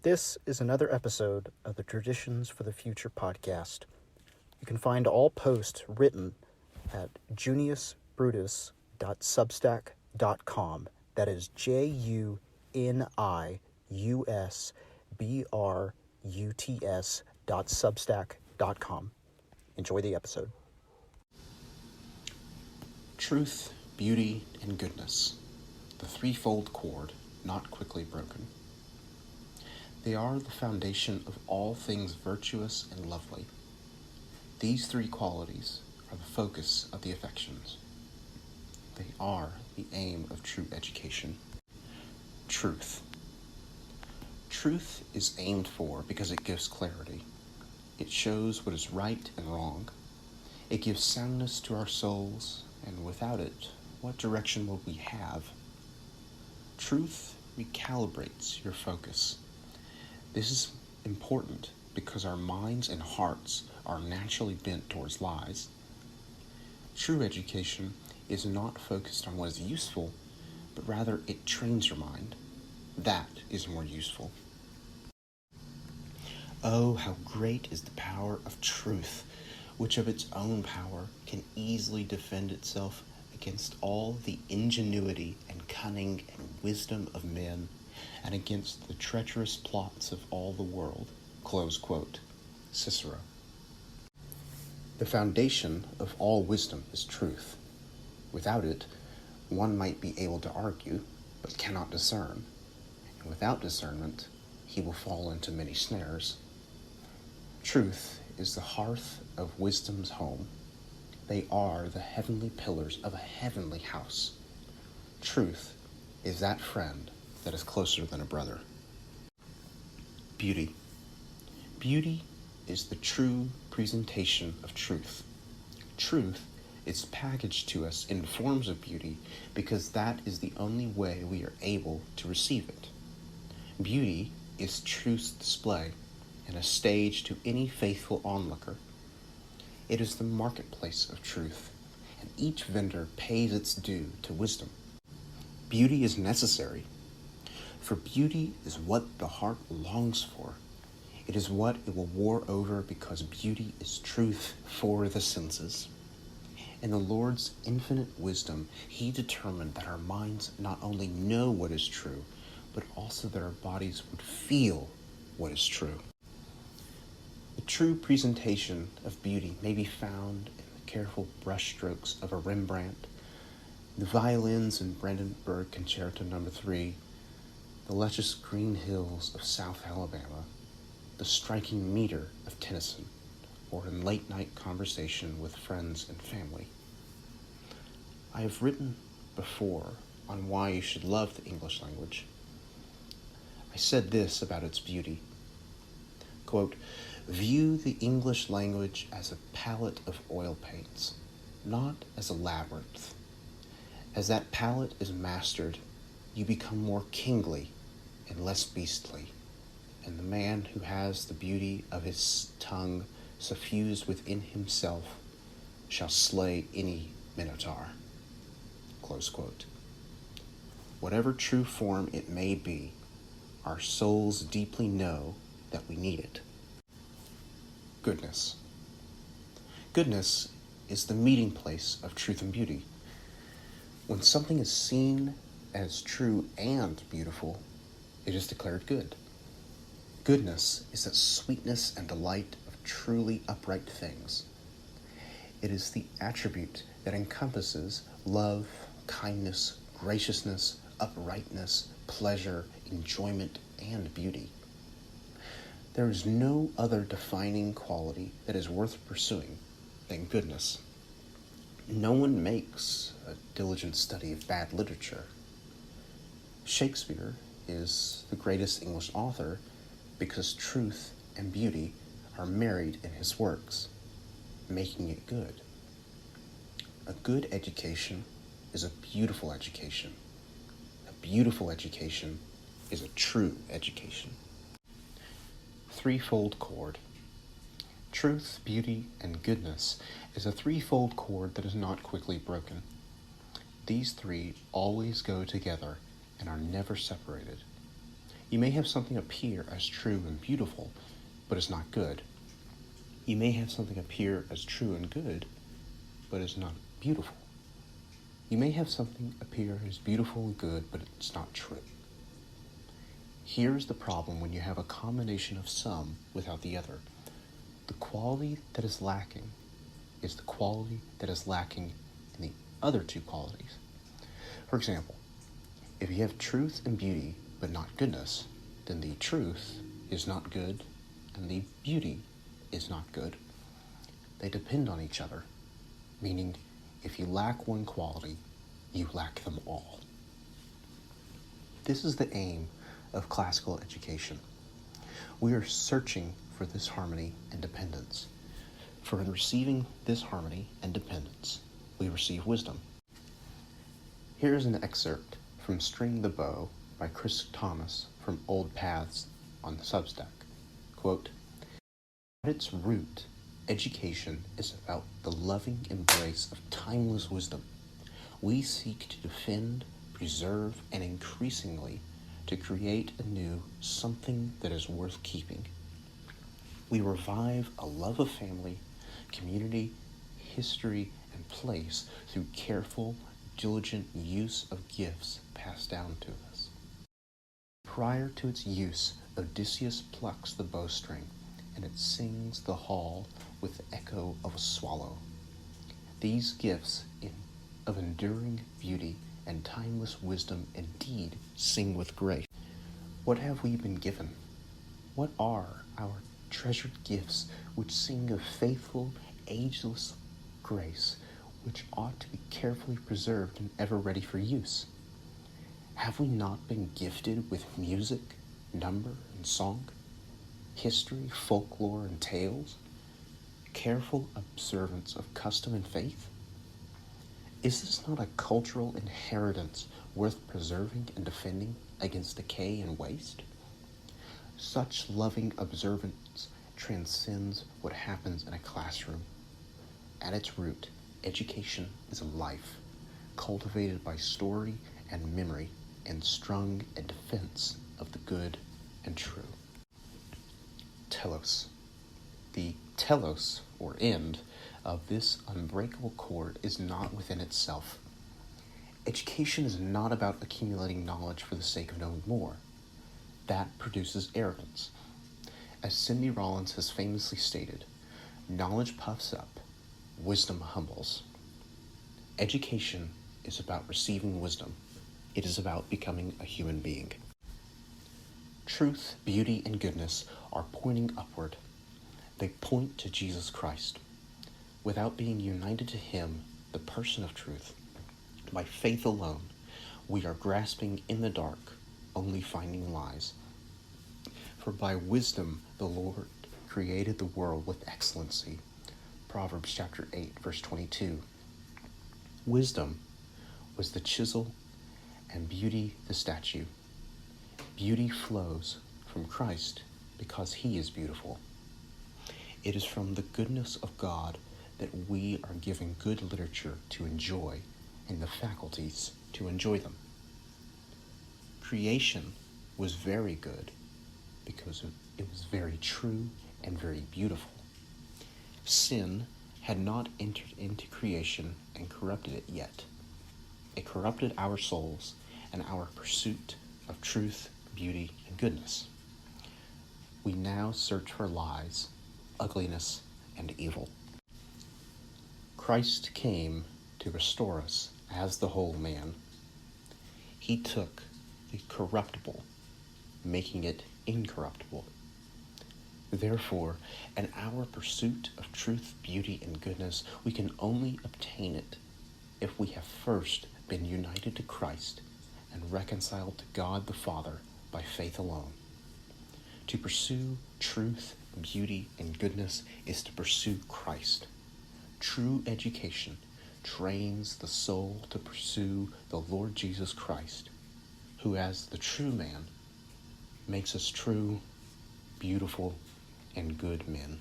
This is another episode of the Traditions for the Future podcast. You can find all posts written at juniusbrutus.substack.com. That is JUNIUSBRUTS.substack.com. Enjoy the episode. Truth, beauty, and goodness, the threefold cord not quickly broken. They are the foundation of all things virtuous and lovely. These three qualities are the focus of the affections. They are the aim of true education. Truth. Truth is aimed for because it gives clarity. It shows what is right and wrong. It gives soundness to our souls, and without it, what direction will we have? Truth recalibrates your focus. This is important because our minds and hearts are naturally bent towards lies. True education is not focused on what is useful, but rather it trains your mind. That is more useful. Oh, how great is the power of truth, which of its own power can easily defend itself against all the ingenuity and cunning and wisdom of men, and against the treacherous plots of all the world. Close quote. Cicero. The foundation of all wisdom is truth. Without it, one might be able to argue, but cannot discern. And without discernment, he will fall into many snares. Truth is the hearth of wisdom's home. They are the heavenly pillars of a heavenly house. Truth is that friend that is closer than a brother. Beauty. Beauty is the true presentation of truth. Truth is packaged to us in forms of beauty because that is the only way we are able to receive it. Beauty is truth's display and a stage to any faithful onlooker. It is the marketplace of truth, and each vendor pays its due to wisdom. Beauty is necessary, for beauty is what the heart longs for. It is what it will war over because beauty is truth for the senses. In the Lord's infinite wisdom, He determined that our minds not only know what is true, but also that our bodies would feel what is true. The true presentation of beauty may be found in the careful brushstrokes of a Rembrandt, the violins in Brandenburg Concerto No. 3, the luscious green hills of South Alabama, the striking meter of Tennyson, or in late-night conversation with friends and family. I have written before on why you should love the English language. I said this about its beauty. Quote, "View the English language as a palette of oil paints, not as a labyrinth. As that palette is mastered, you become more kingly and less beastly, and the man who has the beauty of his tongue suffused within himself shall slay any minotaur." Close quote. Whatever true form it may be, our souls deeply know that we need it. Goodness. Goodness is the meeting place of truth and beauty. When something is seen as true and beautiful, it is declared good. Goodness is that sweetness and delight of truly upright things. It is the attribute that encompasses love, kindness, graciousness, uprightness, pleasure, enjoyment, and beauty. There is no other defining quality that is worth pursuing than goodness. No one makes a diligent study of bad literature. Shakespeare is the greatest English author because truth and beauty are married in his works, making it good. A good education is a beautiful education. A beautiful education is a true education. Threefold cord. Truth, beauty, and goodness is a threefold cord that is not quickly broken. These three always go together and are never separated. You may have something appear as true and beautiful, but is not good. You may have something appear as true and good, but is not beautiful. You may have something appear as beautiful and good, but it's not true. Here's the problem when you have a combination of some without the other. The quality that is lacking is the quality that is lacking in the other two qualities. For example, if you have truth and beauty but not goodness, then the truth is not good and the beauty is not good. They depend on each other, meaning if you lack one quality, you lack them all. This is the aim of classical education. We are searching for this harmony and dependence. For in receiving this harmony and dependence, we receive wisdom. Here is an excerpt from String the Bow by Chris Thomas from Old Paths on the Substack. Quote, "At its root, education is about the loving embrace of timeless wisdom. We seek to defend, preserve, and increasingly to create anew something that is worth keeping. We revive a love of family, community, history, and place through careful, diligent use of gifts passed down to us. Prior to its use, Odysseus plucks the bowstring, and it sings the hall with the echo of a swallow. These gifts of enduring beauty and timeless wisdom indeed sing with grace. What have we been given? What are our treasured gifts which sing of faithful, ageless grace, which ought to be carefully preserved and ever ready for use? Have we not been gifted with music, number, and song, history, folklore, and tales, careful observance of custom and faith? Is this not a cultural inheritance worth preserving and defending against decay and waste? Such loving observance transcends what happens in a classroom. At its root, education is a life, cultivated by story and memory, and strung in defense of the good and true." Telos. The telos, or end, of this unbreakable cord is not within itself. Education is not about accumulating knowledge for the sake of knowing more. That produces arrogance. As Cindy Rollins has famously stated, knowledge puffs up, wisdom humbles. Education is about receiving wisdom. It is about becoming a human being. Truth, beauty, and goodness are pointing upward. They point to Jesus Christ. Without being united to Him, the person of truth, by faith alone, we are grasping in the dark, only finding lies. For by wisdom the Lord created the world with excellency. Proverbs chapter 8, verse 22. Wisdom was the chisel and beauty the statue. Beauty flows from Christ because He is beautiful. It is from the goodness of God that we are given good literature to enjoy and the faculties to enjoy them. Creation was very good because it was very true and very beautiful. Sin had not entered into creation and corrupted it yet. It corrupted our souls and our pursuit of truth, beauty, and goodness. We now search for lies, ugliness, and evil. Christ came to restore us as the whole man. He took the corruptible, making it incorruptible. Therefore, in our pursuit of truth, beauty, and goodness, we can only obtain it if we have first been united to Christ and reconciled to God the Father by faith alone. To pursue truth, beauty, and goodness is to pursue Christ. True education trains the soul to pursue the Lord Jesus Christ, who as the true man makes us true, beautiful, and good men.